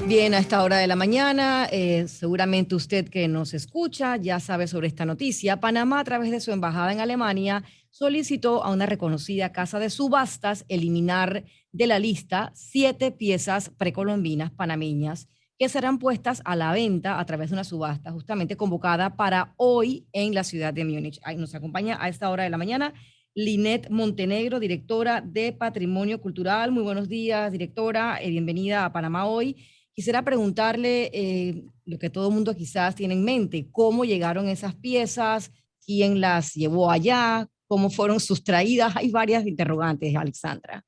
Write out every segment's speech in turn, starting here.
Bien, a esta hora de la mañana, seguramente usted que nos escucha ya sabe sobre esta noticia. Panamá, a través de su embajada en Alemania, solicitó a una reconocida casa de subastas eliminar de la lista 7 piezas precolombinas panameñas que serán puestas a la venta a través de una subasta justamente convocada para hoy en la ciudad de Múnich. Ahí nos acompaña a esta hora de la mañana Linet Montenegro, directora de Patrimonio Cultural. Muy buenos días, directora. Bienvenida a Panamá Hoy. Quisiera preguntarle lo que todo el mundo quizás tiene en mente, cómo llegaron esas piezas, quién las llevó allá, cómo fueron sustraídas. Hay varias interrogantes, Alexandra.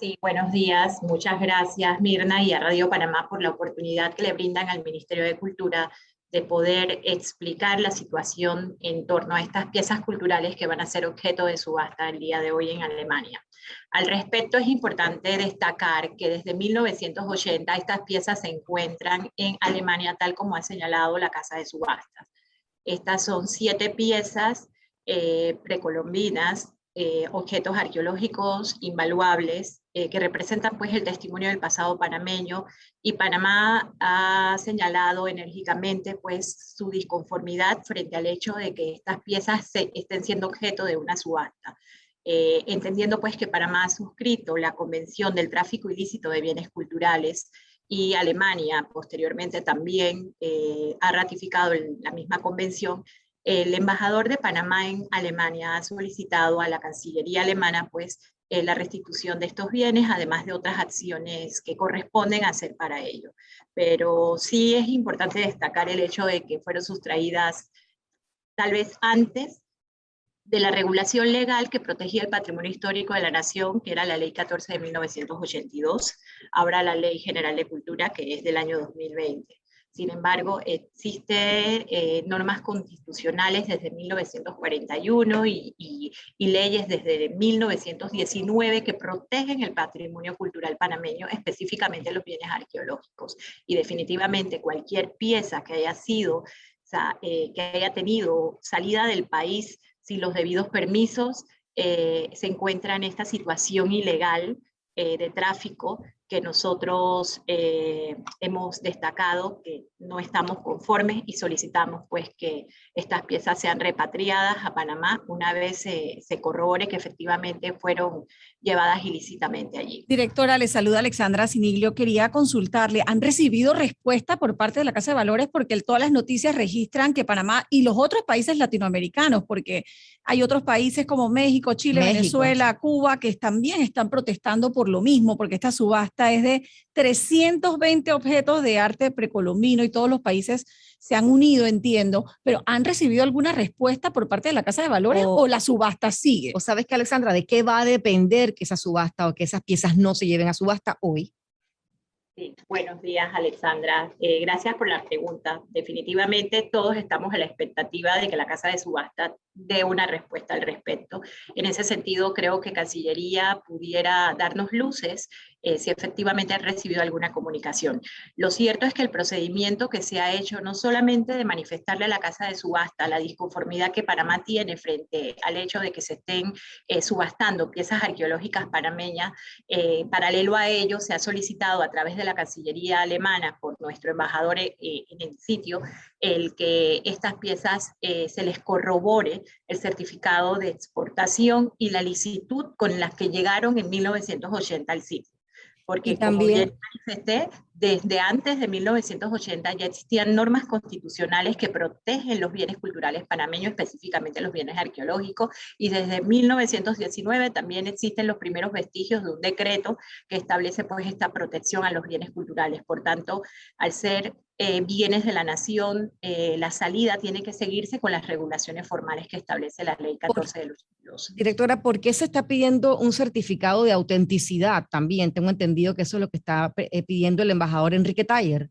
Sí, buenos días. Muchas gracias, Mirna, y a Radio Panamá por la oportunidad que le brindan al Ministerio de Cultura de poder explicar la situación en torno a estas piezas culturales que van a ser objeto de subasta el día de hoy en Alemania. Al respecto, es importante destacar que desde 1980 estas piezas se encuentran en Alemania, tal como ha señalado la Casa de Subastas. Estas son 7 piezas precolombinas, objetos arqueológicos invaluables que representan pues el testimonio del pasado panameño, y Panamá ha señalado enérgicamente pues su disconformidad frente al hecho de que estas piezas estén siendo objeto de una subasta. Entendiendo pues que Panamá ha suscrito la Convención del Tráfico Ilícito de Bienes Culturales, y Alemania posteriormente también ha ratificado la misma convención. El embajador de Panamá en Alemania ha solicitado a la Cancillería alemana pues la restitución de estos bienes, además de otras acciones que corresponden hacer para ello. Pero sí es importante destacar el hecho de que fueron sustraídas tal vez antes de la regulación legal que protegía el patrimonio histórico de la nación, que era la Ley 14 de 1982, ahora la Ley General de Cultura, que es del año 2020. Sin embargo, existen normas constitucionales desde 1941 y leyes desde 1919 que protegen el patrimonio cultural panameño, específicamente los bienes arqueológicos. Y definitivamente cualquier pieza que haya sido, que haya tenido salida del país sin los debidos permisos, se encuentra en esta situación ilegal de tráfico que nosotros hemos destacado que no estamos conformes, y solicitamos pues que estas piezas sean repatriadas a Panamá una vez se corrobore que efectivamente fueron llevadas ilícitamente allí. Directora, le saluda Alexandra Siniglio. Quería consultarle, ¿han recibido respuesta por parte de la Casa de Valores? Porque todas las noticias registran que Panamá y los otros países latinoamericanos, porque hay otros países como México, Chile, Venezuela, Cuba, que también están protestando por lo mismo, porque esta subasta es de 320 objetos de arte precolombino y todos los países se han unido, entiendo, pero ¿han recibido alguna respuesta por parte de la Casa de Valores o la subasta sigue? ¿O sabes qué, Alexandra, de qué va a depender que esa subasta o que esas piezas no se lleven a subasta hoy? Sí, buenos días, Alexandra. Gracias por la pregunta. Definitivamente todos estamos a la expectativa de que la Casa de Subasta dé una respuesta al respecto. En ese sentido, creo que Cancillería pudiera darnos luces si efectivamente ha recibido alguna comunicación. Lo cierto es que el procedimiento que se ha hecho, no solamente de manifestarle a la Casa de Subasta la disconformidad que Panamá tiene frente al hecho de que se estén subastando piezas arqueológicas panameñas, paralelo a ello se ha solicitado a través de la Cancillería alemana por nuestro embajador en el sitio el que estas piezas se les corrobore el certificado de exportación y la licitud con las que llegaron en 1980 al sitio. Porque, como bien manifesté, desde antes de 1980 ya existían normas constitucionales que protegen los bienes culturales panameños, específicamente los bienes arqueológicos, y desde 1919 también existen los primeros vestigios de un decreto que establece pues esta protección a los bienes culturales. Por tanto, al ser bienes de la nación, la salida tiene que seguirse con las regulaciones formales que establece la Ley 14 del 82. Directora, ¿por qué se está pidiendo un certificado de autenticidad también? Tengo entendido que eso es lo que está pidiendo el embajador Enrique Taller.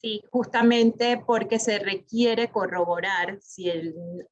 Sí, justamente porque se requiere corroborar si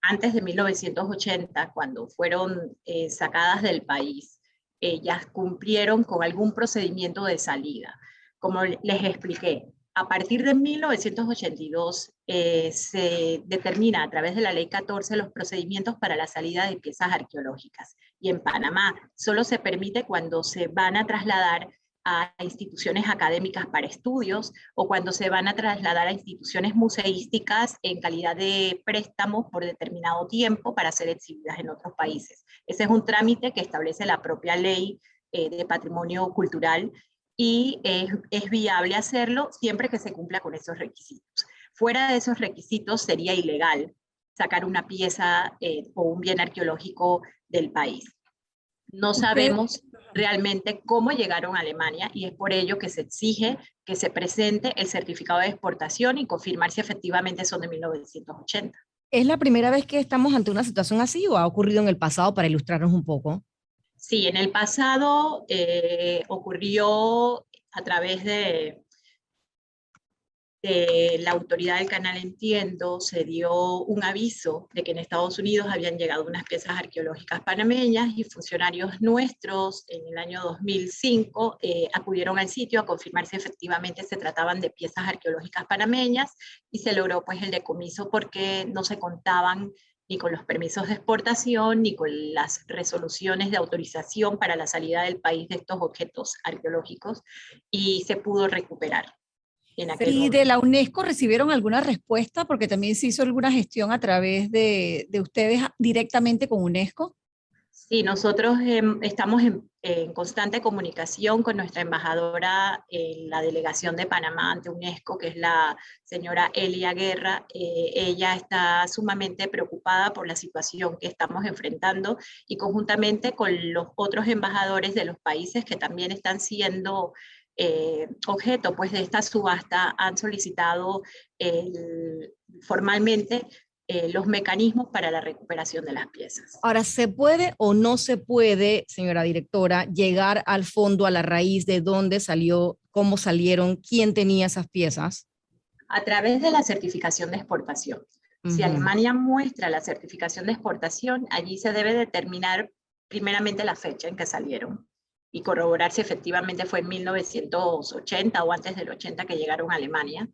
antes de 1980, cuando fueron sacadas del país, ellas cumplieron con algún procedimiento de salida. Como les expliqué, a partir de 1982 se determina a través de la Ley 14 los procedimientos para la salida de piezas arqueológicas. Y en Panamá solo se permite cuando se van a trasladar a instituciones académicas para estudios o cuando se van a trasladar a instituciones museísticas en calidad de préstamos por determinado tiempo para ser exhibidas en otros países. Ese es un trámite que establece la propia ley de patrimonio cultural y es viable hacerlo siempre que se cumpla con esos requisitos. Fuera de esos requisitos sería ilegal sacar una pieza o un bien arqueológico del país. No sabemos realmente cómo llegaron a Alemania y es por ello que se exige que se presente el certificado de exportación y confirmar si efectivamente son de 1980. ¿Es la primera vez que estamos ante una situación así o ha ocurrido en el pasado para ilustrarnos un poco? Sí, en el pasado ocurrió a través de la autoridad del canal Entiendo, se dio un aviso de que en Estados Unidos habían llegado unas piezas arqueológicas panameñas y funcionarios nuestros en el año 2005 acudieron al sitio a confirmar si efectivamente se trataban de piezas arqueológicas panameñas y se logró pues el decomiso porque no se contaban ni con los permisos de exportación ni con las resoluciones de autorización para la salida del país de estos objetos arqueológicos y se pudo recuperar. ¿Y de la UNESCO recibieron alguna respuesta? Porque también se hizo alguna gestión a través de ustedes directamente con UNESCO. Sí, nosotros estamos en constante comunicación con nuestra embajadora en la delegación de Panamá ante UNESCO, que es la señora Elia Guerra. Ella está sumamente preocupada por la situación que estamos enfrentando y conjuntamente con los otros embajadores de los países que también están siendo objeto pues, de esta subasta, han solicitado formalmente los mecanismos para la recuperación de las piezas. Ahora, ¿se puede o no se puede, señora directora, llegar al fondo, a la raíz de dónde salió, cómo salieron, quién tenía esas piezas? A través de la certificación de exportación. Si Alemania muestra la certificación de exportación, allí se debe determinar primeramente la fecha en que salieron y corroborar si efectivamente fue en 1980 o antes del 80 que llegaron a Alemania,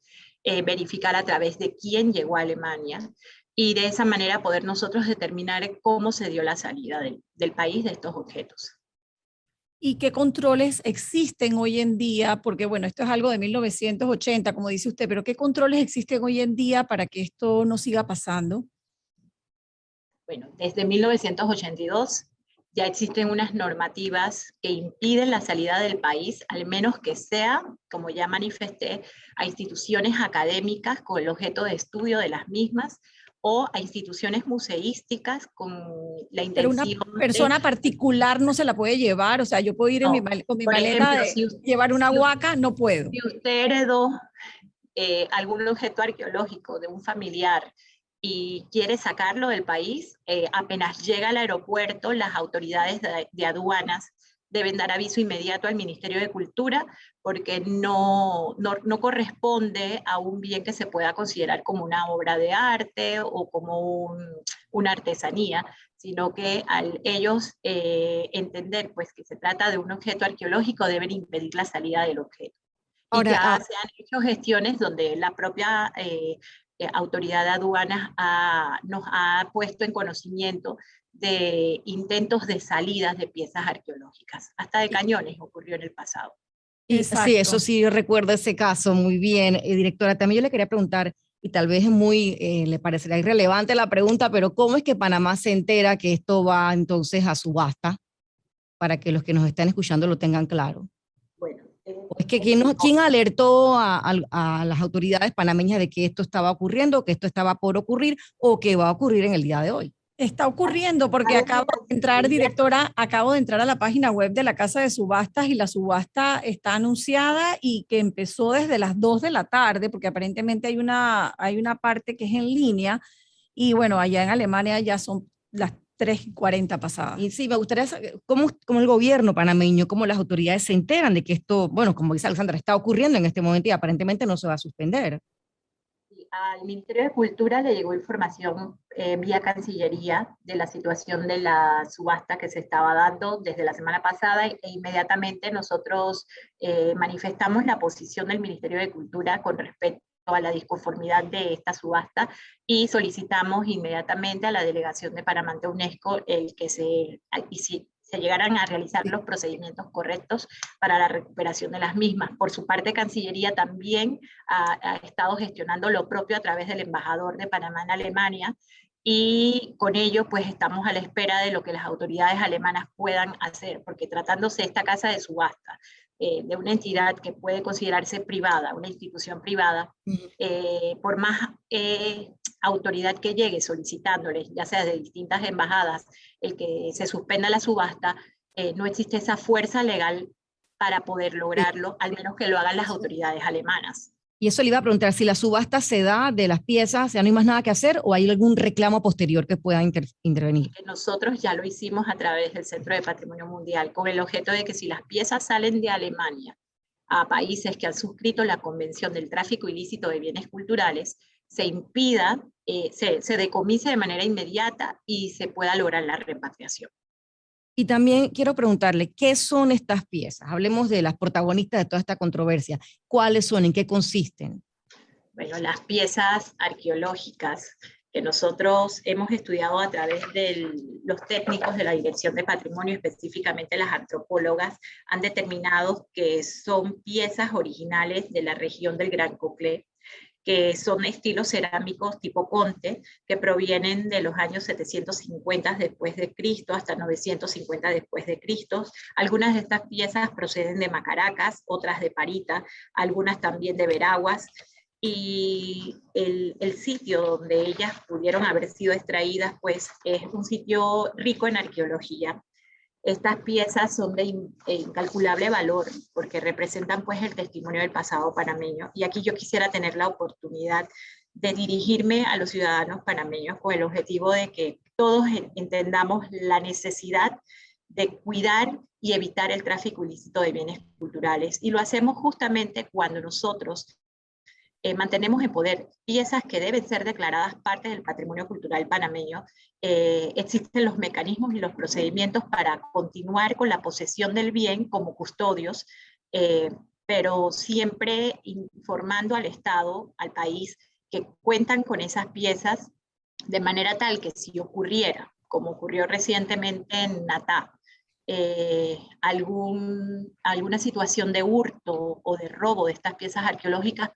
verificar a través de quién llegó a Alemania, y de esa manera poder nosotros determinar cómo se dio la salida del país de estos objetos. ¿Y qué controles existen hoy en día? Porque bueno, esto es algo de 1980, como dice usted, pero ¿qué controles existen hoy en día para que esto no siga pasando? Bueno, desde 1982 ya existen unas normativas que impiden la salida del país, al menos que sea, como ya manifesté, a instituciones académicas con el objeto de estudio de las mismas, o a instituciones museísticas con la intención Pero una persona particular no se la puede llevar, o sea, yo puedo ir no, con mi por maleta ejemplo, de llevar una huaca, no puedo. Si usted heredó algún objeto arqueológico de un familiar y quiere sacarlo del país, apenas llega al aeropuerto, las autoridades de aduanas deben dar aviso inmediato al Ministerio de Cultura porque no corresponde a un bien que se pueda considerar como una obra de arte o como una artesanía, sino que al ellos entender pues, que se trata de un objeto arqueológico deben impedir la salida del objeto. Ahora, y ya se han hecho gestiones donde la propia autoridad de aduanas nos ha puesto en conocimiento de intentos de salidas de piezas arqueológicas, hasta de cañones ocurrió en el pasado. Y, sí, eso sí, yo recuerdo ese caso muy bien. Directora, también yo le quería preguntar, y tal vez es muy, le parecerá irrelevante la pregunta, pero ¿cómo es que Panamá se entera que esto va entonces a subasta? Para que los que nos están escuchando lo tengan claro. Bueno, es que ¿quién alertó a las autoridades panameñas de que esto estaba ocurriendo, que esto estaba por ocurrir o que va a ocurrir en el día de hoy? Está ocurriendo porque acabo de entrar, directora, acabo de entrar a la página web de la Casa de Subastas y la subasta está anunciada y que empezó desde las 2 de la tarde, porque aparentemente hay una parte que es en línea y bueno, allá en Alemania ya son las 3:40 pasadas. Y sí, me gustaría saber cómo el gobierno panameño, cómo las autoridades se enteran de que esto, bueno, como dice Alexandra, está ocurriendo en este momento y aparentemente no se va a suspender. Al Ministerio de Cultura le llegó información vía Cancillería de la situación de la subasta que se estaba dando desde la semana pasada e inmediatamente nosotros manifestamos la posición del Ministerio de Cultura con respecto a la disconformidad de esta subasta y solicitamos inmediatamente a la delegación de Panamá ante UNESCO el que se se llegaran a realizar los procedimientos correctos para la recuperación de las mismas. Por su parte, Cancillería también ha estado gestionando lo propio a través del embajador de Panamá en Alemania, y con ello pues estamos a la espera de lo que las autoridades alemanas puedan hacer, porque tratándose de esta casa de subasta, de una entidad que puede considerarse privada, una institución privada, por más autoridad que llegue solicitándoles, ya sea de distintas embajadas, el que se suspenda la subasta, no existe esa fuerza legal para poder lograrlo, al menos que lo hagan las autoridades alemanas. Y eso le iba a preguntar, si la subasta se da de las piezas, ¿ya no hay más nada que hacer o hay algún reclamo posterior que pueda intervenir? Nosotros ya lo hicimos a través del Centro de Patrimonio Mundial, con el objeto de que si las piezas salen de Alemania a países que han suscrito la Convención del Tráfico Ilícito de Bienes Culturales, se impida, se decomise de manera inmediata y se pueda lograr la repatriación. Y también quiero preguntarle, ¿qué son estas piezas? Hablemos de las protagonistas de toda esta controversia. ¿Cuáles son? ¿En qué consisten? Bueno, las piezas arqueológicas que nosotros hemos estudiado a través de los técnicos de la Dirección de Patrimonio, específicamente las antropólogas, han determinado que son piezas originales de la región del Gran Coclé, que son estilos cerámicos tipo Conte, que provienen de los años 750 después de Cristo hasta 950 después de Cristo. Algunas de estas piezas proceden de Macaracas, otras de Parita, algunas también de Veraguas, y el sitio donde ellas pudieron haber sido extraídas pues es un sitio rico en arqueología. Estas piezas son de incalculable valor porque representan pues el testimonio del pasado panameño, y aquí yo quisiera tener la oportunidad de dirigirme a los ciudadanos panameños con el objetivo de que todos entendamos la necesidad de cuidar y evitar el tráfico ilícito de bienes culturales, y lo hacemos justamente cuando nosotros mantenemos en poder piezas que deben ser declaradas parte del patrimonio cultural panameño. Existen los mecanismos y los procedimientos para continuar con la posesión del bien como custodios, pero siempre informando al Estado, al país, que cuentan con esas piezas de manera tal que si ocurriera, como ocurrió recientemente en Natá, alguna situación de hurto o de robo de estas piezas arqueológicas,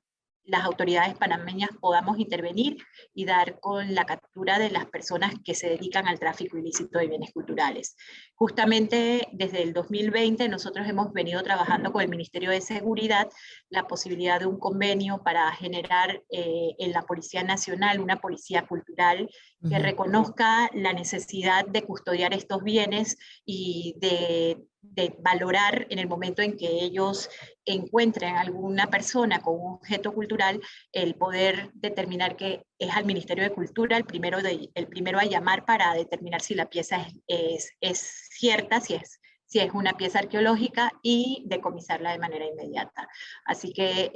las autoridades panameñas podamos intervenir y dar con la captura de las personas que se dedican al tráfico ilícito de bienes culturales. Justamente desde el 2020 nosotros hemos venido trabajando con el Ministerio de Seguridad la posibilidad de un convenio para generar en la Policía Nacional una policía cultural que reconozca la necesidad de custodiar estos bienes y de valorar en el momento en que ellos encuentren a alguna persona con un objeto cultural, el poder determinar que es al Ministerio de Cultura el primero a llamar para determinar si la pieza es cierta, si es una pieza arqueológica, y decomisarla de manera inmediata. Así que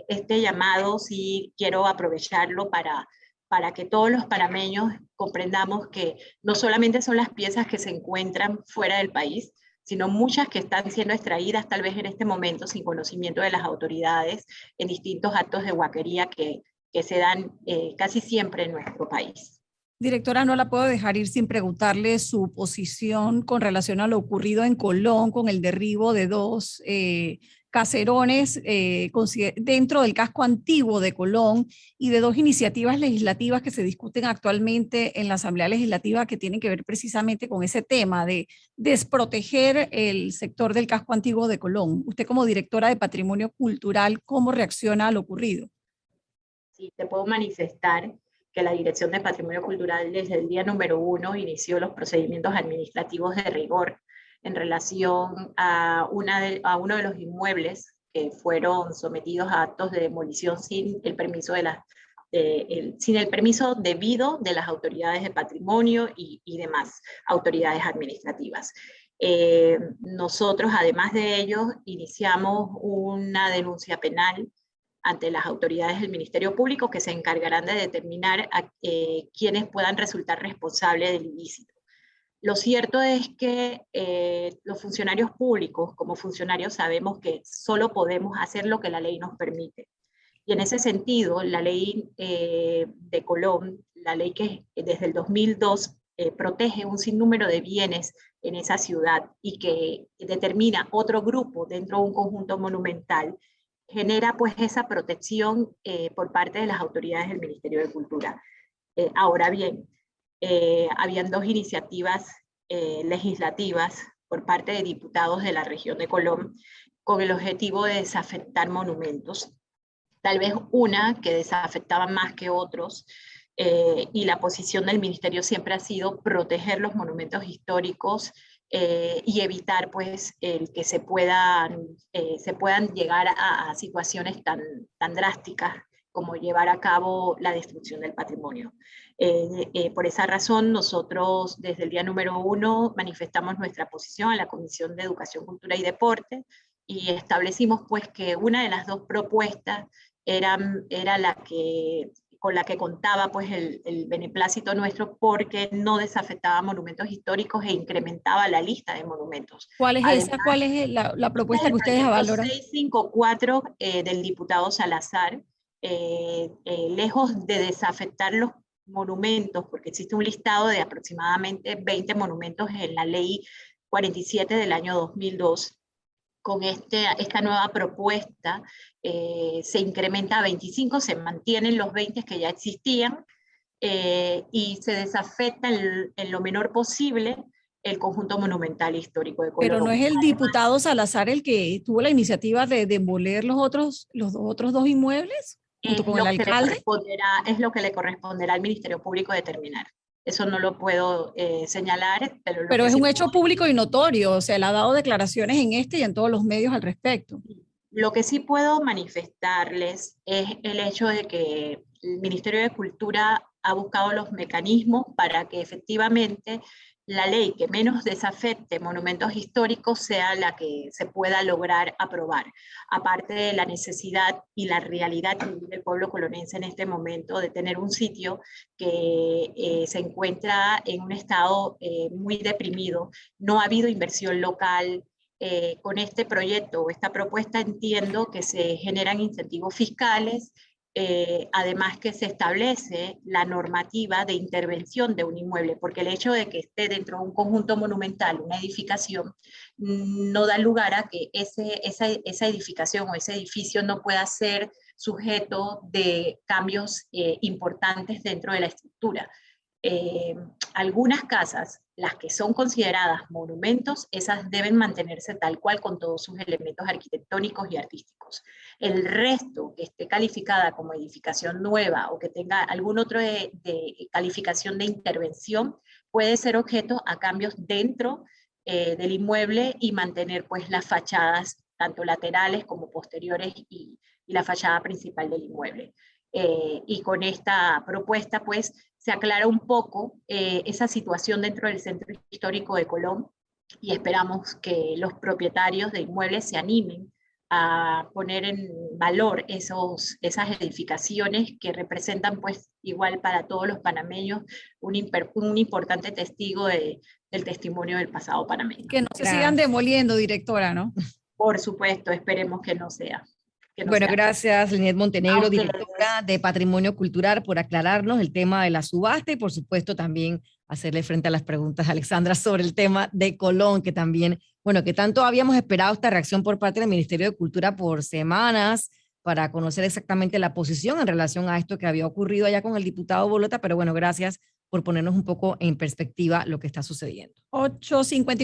este llamado sí quiero aprovecharlo para que todos los panameños comprendamos que no solamente son las piezas que se encuentran fuera del país, sino muchas que están siendo extraídas tal vez en este momento sin conocimiento de las autoridades en distintos actos de huaquería que se dan casi siempre en nuestro país. Directora, no la puedo dejar ir sin preguntarle su posición con relación a lo ocurrido en Colón con el derribo de dos caserones dentro del casco antiguo de Colón, y de dos iniciativas legislativas que se discuten actualmente en la Asamblea Legislativa que tienen que ver precisamente con ese tema de desproteger el sector del casco antiguo de Colón. Usted como directora de Patrimonio Cultural, ¿cómo reacciona a lo ocurrido? Sí, te puedo manifestar que la Dirección de Patrimonio Cultural desde el día número 1 inició los procedimientos administrativos de rigor en relación a uno de los inmuebles que fueron sometidos a actos de demolición sin el permiso debido de las autoridades de patrimonio y demás autoridades administrativas. Nosotros, además de ello, iniciamos una denuncia penal ante las autoridades del Ministerio Público que se encargarán de determinar a quienes puedan resultar responsables del ilícito. Lo cierto es que los funcionarios públicos, como funcionarios, sabemos que solo podemos hacer lo que la ley nos permite. Y en ese sentido, la ley de Colón, la ley que desde el 2002 protege un sinnúmero de bienes en esa ciudad y que determina otro grupo dentro de un conjunto monumental, genera pues esa protección por parte de las autoridades del Ministerio de Cultura. Ahora bien, habían dos iniciativas legislativas por parte de diputados de la región de Colón con el objetivo de desafectar monumentos. Tal vez una que desafectaba más que otros, y la posición del ministerio siempre ha sido proteger los monumentos históricos y evitar pues el que se puedan llegar a situaciones tan drásticas como llevar a cabo la destrucción del patrimonio. Por esa razón, nosotros desde el día número 1 manifestamos nuestra posición a la Comisión de Educación, Cultura y Deporte y establecimos pues que una de las dos propuestas era con la que contaba pues el beneplácito nuestro, porque no desafectaba monumentos históricos e incrementaba la lista de monumentos. ¿Cuál es Además, esa? ¿Cuál es la propuesta que ustedes valoran? 654 del diputado Salazar, lejos de desafectar los monumentos, porque existe un listado de aproximadamente 20 monumentos en la ley 47 del año 2002, con esta nueva propuesta se incrementa a 25, se mantienen los 20 que ya existían y se desafecta en lo menor posible el conjunto monumental histórico de Colón. Pero no es el diputado Salazar el que tuvo la iniciativa de demoler los otros dos inmuebles junto con el alcalde. Es lo que le corresponderá al Ministerio Público determinar. Eso no lo puedo señalar, pero es un hecho público y notorio, o sea, él ha dado declaraciones en este y en todos los medios al respecto. Lo que sí puedo manifestarles es el hecho de que el Ministerio de Cultura ha buscado los mecanismos para que efectivamente la ley que menos desafecte monumentos históricos sea la que se pueda lograr aprobar, aparte de la necesidad y la realidad que vive el pueblo colonense en este momento de tener un sitio que se encuentra en un estado muy deprimido. No ha habido inversión local. Con este proyecto o esta propuesta entiendo que se generan incentivos fiscales, además que se establece la normativa de intervención de un inmueble, porque el hecho de que esté dentro de un conjunto monumental, una edificación, no da lugar a que esa edificación o ese edificio no pueda ser sujeto de cambios importantes dentro de la estructura. Algunas casas, las que son consideradas monumentos, esas deben mantenerse tal cual con todos sus elementos arquitectónicos y artísticos. El resto que esté calificada como edificación nueva o que tenga algún otro de calificación de intervención puede ser objeto a cambios dentro del inmueble y mantener pues las fachadas tanto laterales como posteriores y la fachada principal del inmueble. Y con esta propuesta pues se aclara un poco esa situación dentro del centro histórico de Colón y esperamos que los propietarios de inmuebles se animen a poner en valor esas edificaciones que representan pues igual para todos los panameños un importante testigo del testimonio del pasado panameño. Que no se sigan demoliendo, directora, ¿no? Por supuesto, esperemos que no sea. Bueno, gracias, Linet Montenegro, directora de Patrimonio Cultural, por aclararnos el tema de la subasta y, por supuesto, también hacerle frente a las preguntas de Alexandra sobre el tema de Colón, que también, bueno, que tanto habíamos esperado esta reacción por parte del Ministerio de Cultura por semanas para conocer exactamente la posición en relación a esto que había ocurrido allá con el diputado Bolota, pero bueno, gracias por ponernos un poco en perspectiva lo que está sucediendo. 8:50